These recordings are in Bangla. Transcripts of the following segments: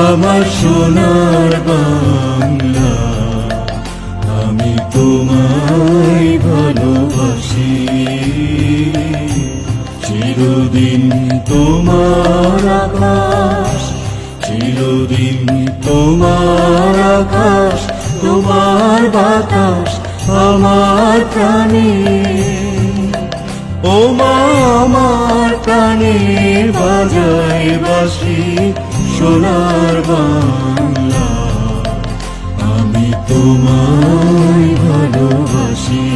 আমার সোনার বাংলা, আমি তোমায় ভালোবাসি। চিরদিন তোমার আকাশ, চিরদিন তোমার আকাশ, তোমার বাতাস আমার প্রাণে। ও মা আমার প্রাণে বাজায় বাঁশি সোনার বাংলা, আমি তোমায় ভালোবাসি।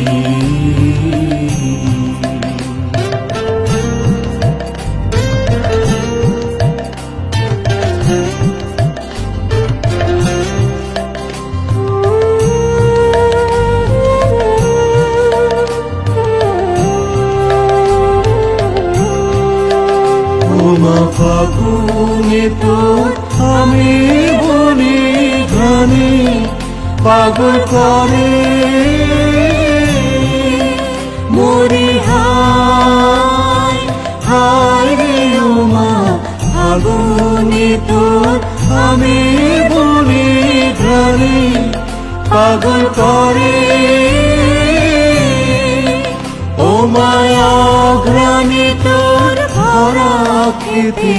ফাগুনে তোর আমি বলি ঘানি পাগল করে মরি। হায় হায় রে ও মা ফাগুনে তোর আমি বলি ঘানি পাগল করে। ও মায়া ঘ্রাণে তোর ভরা খেতে